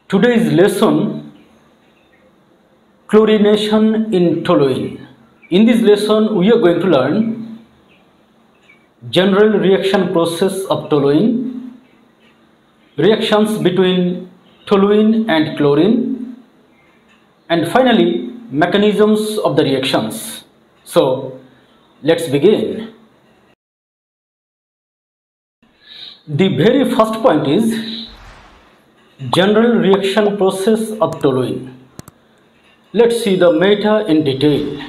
Today's lesson, Chlorination in Toluene. In this lesson, we are going to learn general reaction process of toluene, reactions between toluene and chlorine, and finally mechanisms of the reactions. So let's begin. The very first point is general reaction process of toluene. Let's see the matter in detail.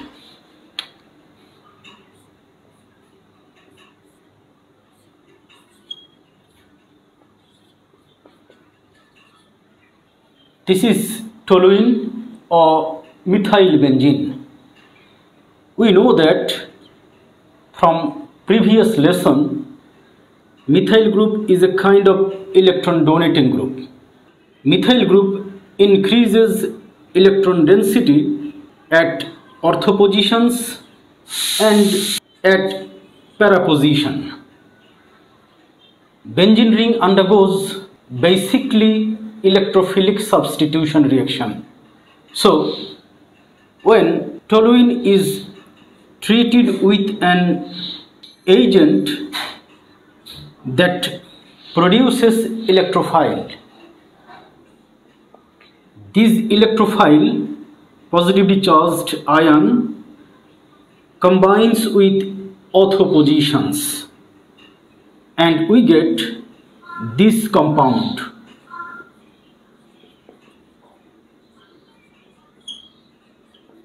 This is toluene or methyl benzene. We know that from previous lesson, methyl group is a kind of electron donating group. Methyl group increases electron density at ortho positions and at para position. Benzene ring undergoes basically electrophilic substitution reaction. So when toluene is treated with an agent that produces electrophile, this electrophile positively charged ion combines with ortho positions and we get this compound.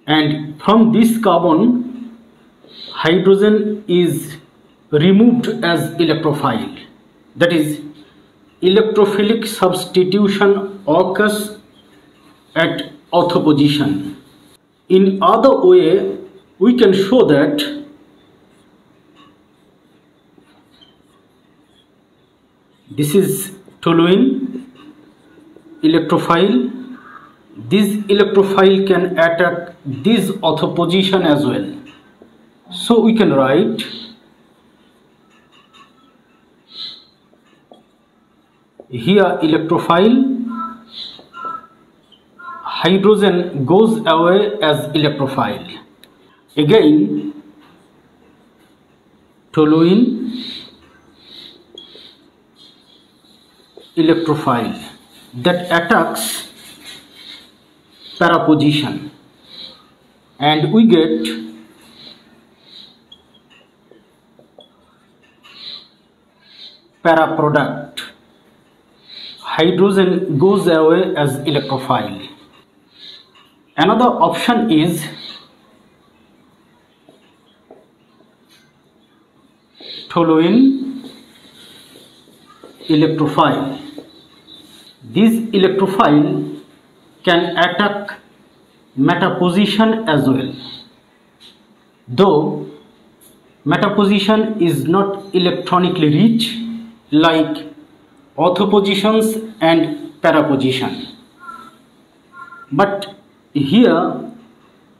And from this carbon, hydrogen is removed as electrophile. That is, electrophilic substitution occurs at ortho position. In other way, we can show that this is toluene electrophile. This electrophile can attack this ortho position as well. So we can write here electrophile, hydrogen goes away as electrophile. Again, toluene electrophile that attacks para position and we get para product. Hydrogen goes away as electrophile. Another option is toluene electrophile. This electrophile can attack metaposition as well, though metaposition is not electronically rich like ortho positions and para position. But here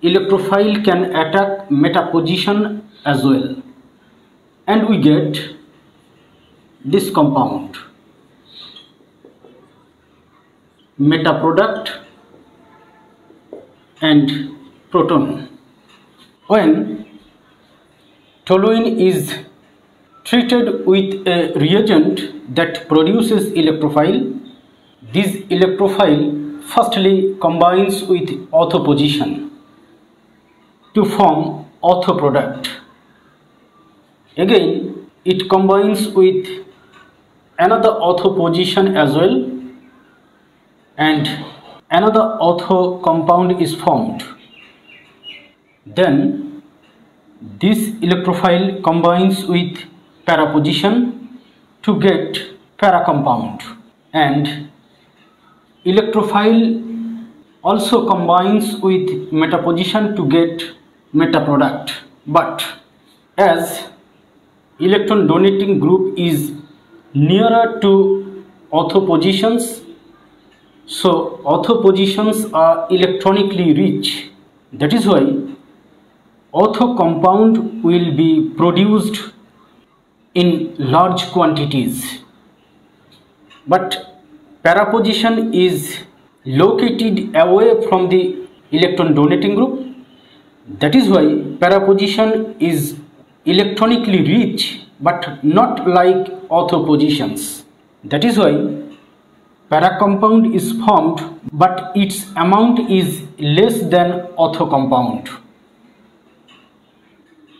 electrophile can attack metaposition as well and we get this compound, metaproduct and proton. When toluene is treated with a reagent that produces electrophile, this electrophile firstly combines with ortho position to form ortho product. Again, it combines with another ortho position as well and another ortho compound is formed. Then this electrophile combines with para position to get para compound and electrophile also combines with meta position to get meta product. But as electron donating group is nearer to ortho positions, so ortho positions are electronically rich. That is why ortho compound will be produced in large quantities. But para position is located away from the electron donating group. That is why para position is electronically rich but not like ortho positions. That is why para compound is formed but its amount is less than ortho compound.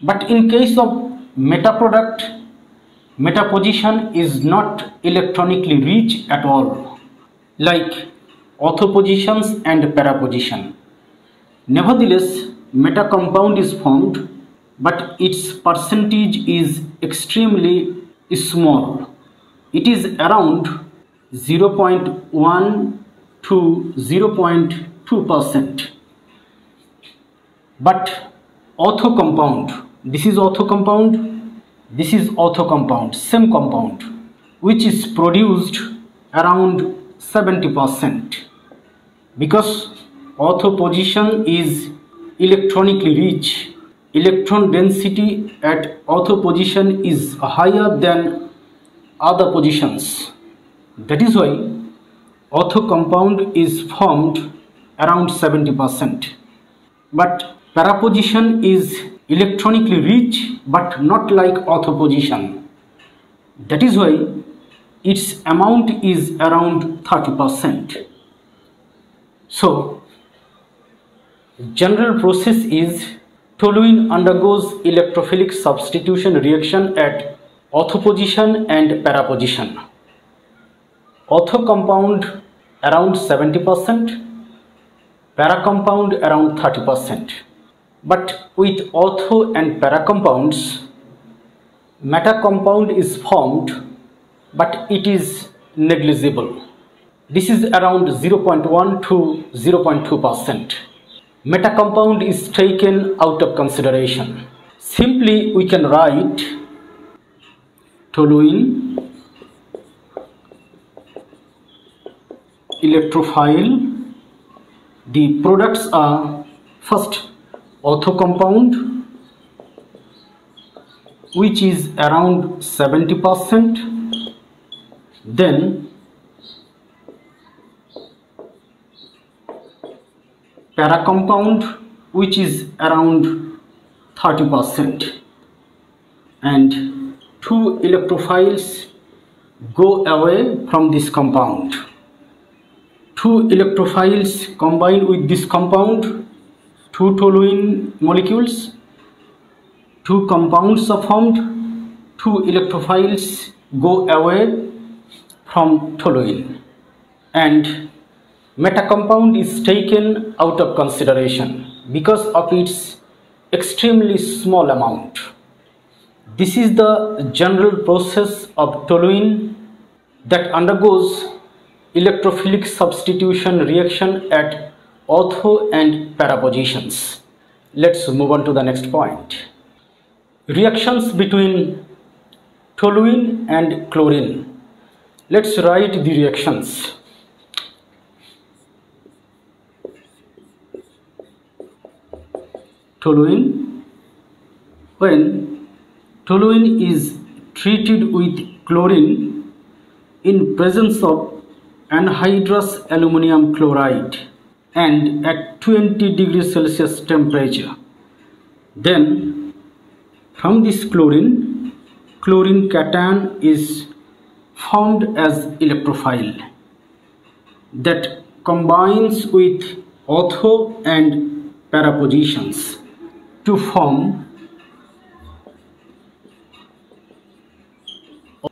But in case of meta product, meta position is not electronically rich at all, like ortho positions and para position. Nevertheless, meta compound is formed, but its percentage is extremely small. It is around 0.1 to 0.2%. But ortho compound, this is ortho compound, this is ortho compound, same compound, which is produced around 70%, because ortho position is electronically rich. Electron density at ortho position is higher than other positions. That is why ortho compound is formed around 70%. But para position is electronically rich but not like ortho position. That is why its amount is around 30%. So, general process is toluene undergoes electrophilic substitution reaction at ortho position and para position. Ortho compound around 70%, para compound around 30%. But with ortho and para compounds, meta compound is formed, but it is negligible. This is around 0.1 to 0.2%. Meta compound is taken out of consideration. Simply we can write toluene electrophile. The products are first ortho compound, which is around 70%, then para compound, which is around 30%, and two electrophiles go away from this compound. Two electrophiles combine with this compound, two toluene molecules, two compounds are formed, two electrophiles go away from toluene, and meta compound is taken out of consideration because of its extremely small amount. This is the general process of toluene that undergoes electrophilic substitution reaction at ortho and para positions. Let's move on to the next point. Reactions between toluene and chlorine. Let's write the reactions. Toluene, when toluene is treated with chlorine in presence of anhydrous aluminum chloride and at 20 degrees Celsius temperature, then from this chlorine cation is formed as electrophile that combines with ortho and para positions to form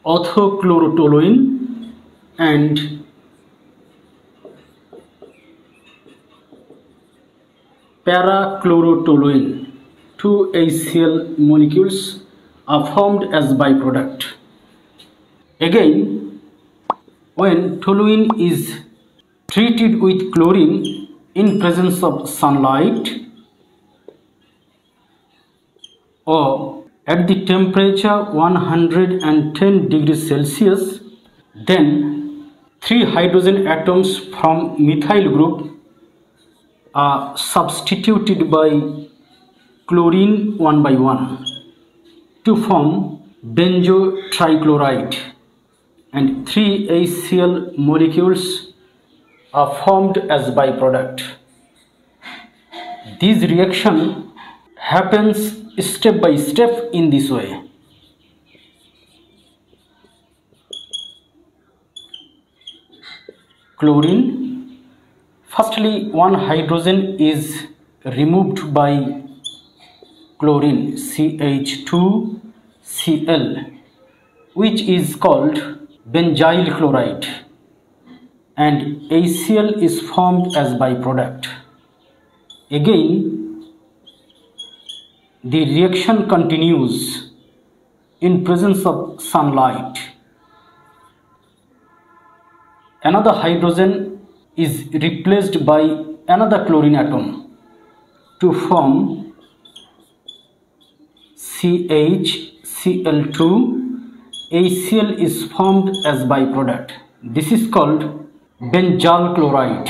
orthochlorotoluene and parachlorotoluene. Two HCl molecules are formed as byproduct. Again, when toluene is treated with chlorine in presence of sunlight or at the temperature 110 degrees Celsius, then 3 hydrogen atoms from methyl group are substituted by chlorine one by one to form benzo trichloride, and 3 HCl molecules are formed as byproduct. This reaction happens step by step in this way. Chlorine. Firstly, one hydrogen is removed by chlorine CH2Cl, which is called benzyl chloride, and HCl is formed as byproduct. Again, the reaction continues in presence of sunlight. Another hydrogen is replaced by another chlorine atom to form CHCl2. HCl is formed as byproduct. This is called benzyl chloride.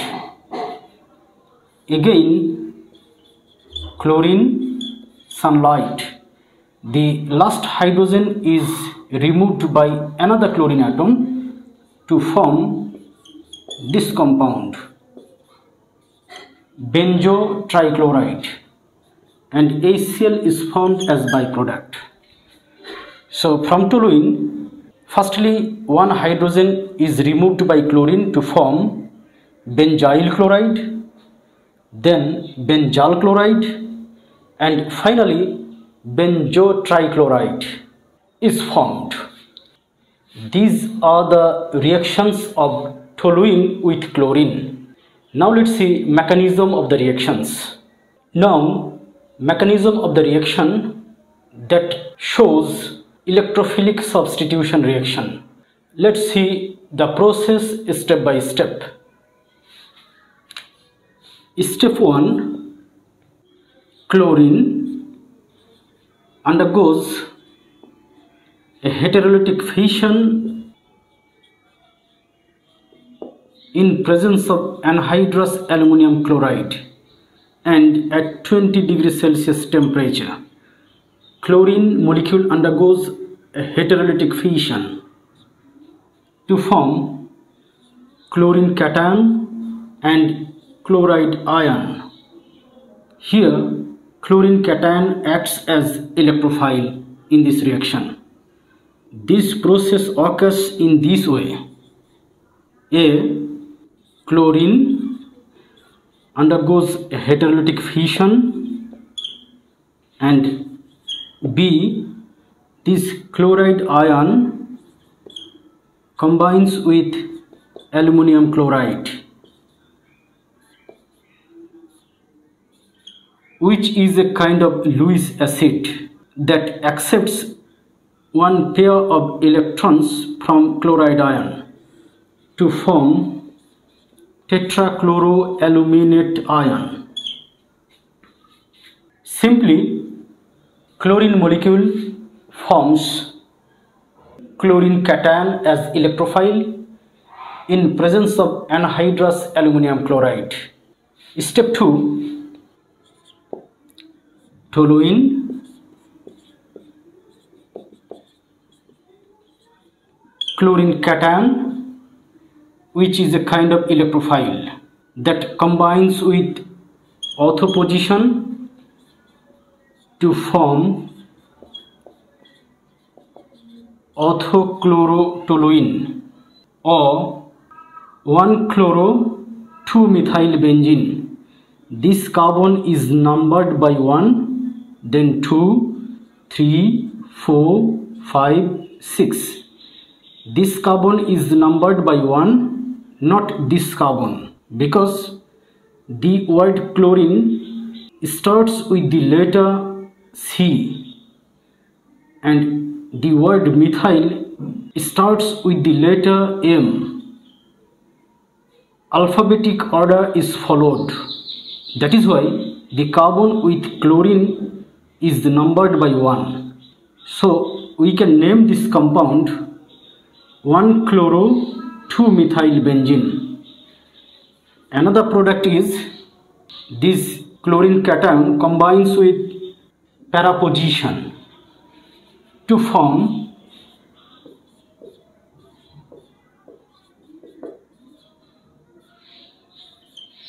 Again, chlorine, sunlight. The last hydrogen is removed by another chlorine atom to form this compound, benzo trichloride, and HCl is formed as byproduct. So from toluene, firstly one hydrogen is removed by chlorine to form benzyl chloride, then benzyl chloride, and finally benzo trichloride is formed. These are the reactions of toluene with chlorine. Now let's see mechanism of the reactions. Now, mechanism of the reaction that shows electrophilic substitution reaction. Let's see the process step by step. Step 1. Chlorine undergoes a heterolytic fission in presence of anhydrous aluminum chloride and at 20 degrees Celsius temperature. Chlorine molecule undergoes a heterolytic fission to form chlorine cation and chloride ion. Here, chlorine cation acts as electrophile in this reaction. This process occurs in this way. A. Chlorine undergoes a heterolytic fission, and B. This chloride ion combines with aluminum chloride, which is a kind of Lewis acid that accepts one pair of electrons from chloride ion to form tetrachloroaluminate ion. Simply, chlorine molecule forms chlorine cation as electrophile in presence of anhydrous aluminum chloride. Step 2. Toluene chlorine cation, which is a kind of electrophile that combines with ortho position to form orthochlorotoluene or 1-chloro-2-methylbenzene. This carbon is numbered by 1, then 2, 3, 4, 5, 6. This carbon is numbered by 1, not this carbon, because the word chlorine starts with the letter C and the word methyl starts with the letter M. Alphabetic order is followed. That is why the carbon with chlorine is numbered by 1. So we can name this compound 1-chloro-2-methylbenzene. Another product is this chlorine cation combines with para position to form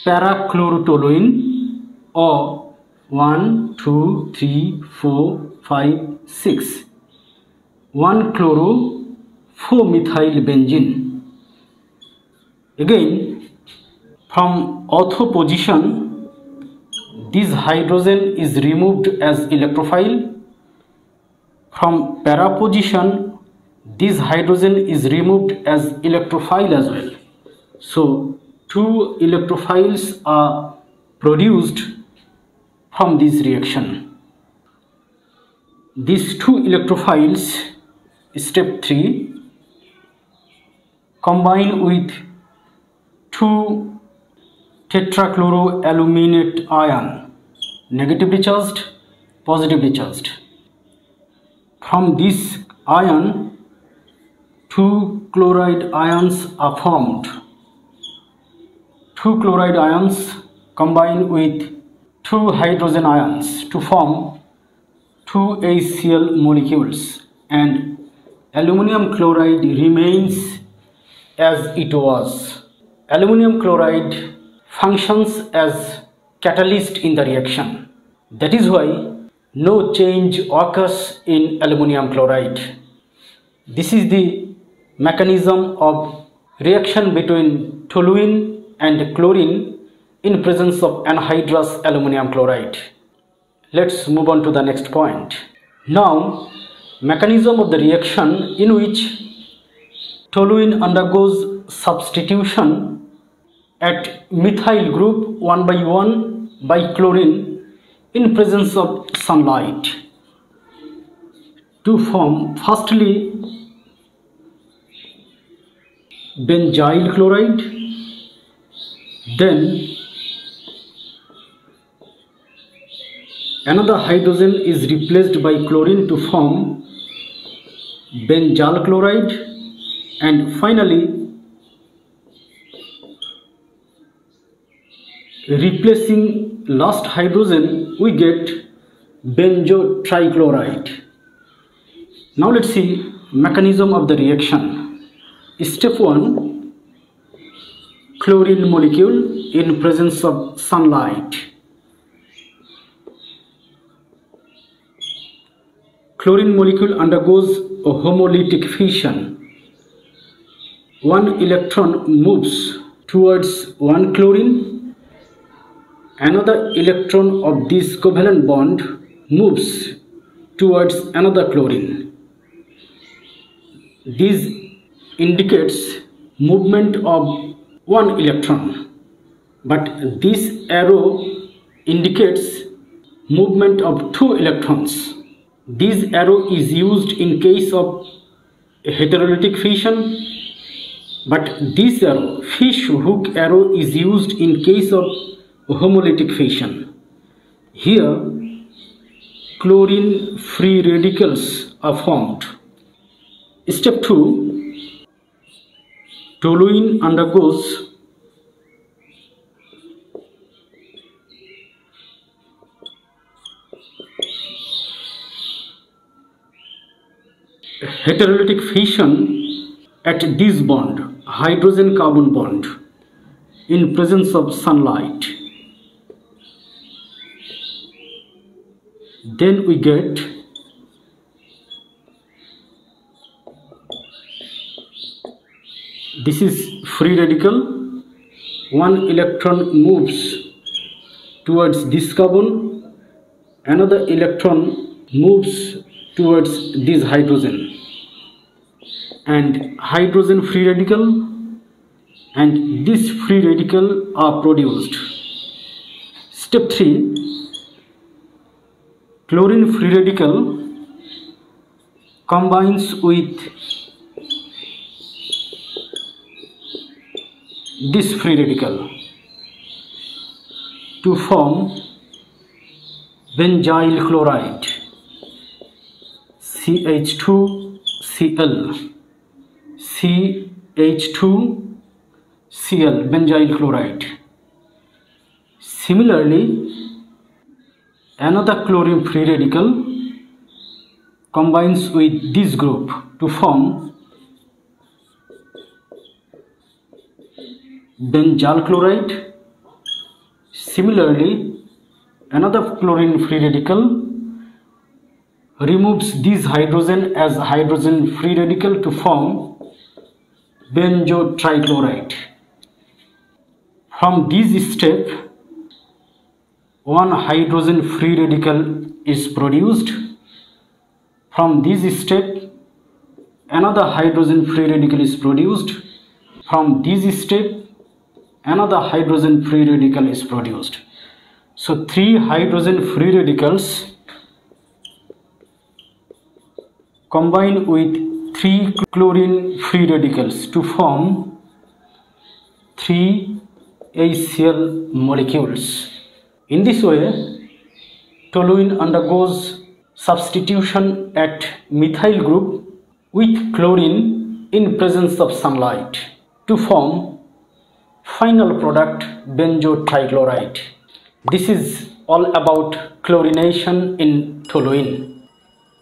parachlorotoluene, or 1, 2, 3, 4, 5, 6, 1-chloro-4-methylbenzene. Again, from ortho position, this hydrogen is removed as electrophile. From para position, this hydrogen is removed as electrophile as well. So, two electrophiles are produced from this reaction. These two electrophiles, step 3, combine with two tetrachloroaluminate ion, negatively charged, positively charged. From this ion, two chloride ions are formed. Two chloride ions combine with two hydrogen ions to form two HCl molecules, and aluminum chloride remains as it was. Aluminum chloride functions as catalyst in the reaction. That is why no change occurs in aluminum chloride. This is the mechanism of reaction between toluene and chlorine in presence of anhydrous aluminum chloride. Let's move on to the next point. Now, mechanism of the reaction in which toluene undergoes substitution at methyl group 1 by chlorine in presence of sunlight to form firstly benzyl chloride, then another hydrogen is replaced by chlorine to form benzyl chloride, and finally replacing last hydrogen we get benzo trichloride. Now let's see mechanism of the reaction. Step 1, chlorine molecule in presence of sunlight. Chlorine molecule undergoes a homolytic fission. One electron moves towards one chlorine. Another electron of this covalent bond moves towards another chlorine. This indicates movement of one electron, but this arrow indicates movement of two electrons. This arrow is used in case of heterolytic fission, but this arrow, fish hook arrow, is used in case of homolytic fission. Here, chlorine free radicals are formed. Step 2, toluene undergoes heterolytic fission at this bond, hydrogen carbon bond, in presence of sunlight. Then we get this is free radical. One electron moves towards this carbon, another electron moves towards this hydrogen, and hydrogen free radical and this free radical are produced. Step 3, chlorine free radical combines with this free radical to form benzyl chloride, CH2Cl, CH2Cl, benzyl chloride. Similarly, another chlorine free radical combines with this group to form benzyl chloride, Similarly, another chlorine free radical removes this hydrogen as hydrogen free radical to form benzotrichloride. From this step, one hydrogen free radical is produced. From this step, another hydrogen free radical is produced. From this step, another hydrogen free radical is produced. So 3 hydrogen free radicals combine with 3 chlorine free radicals to form 3 HCl molecules. In this way, toluene undergoes substitution at methyl group with chlorine in presence of sunlight to form final product benzotrichloride. This is all about chlorination in toluene.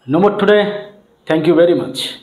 No more today. Thank you very much.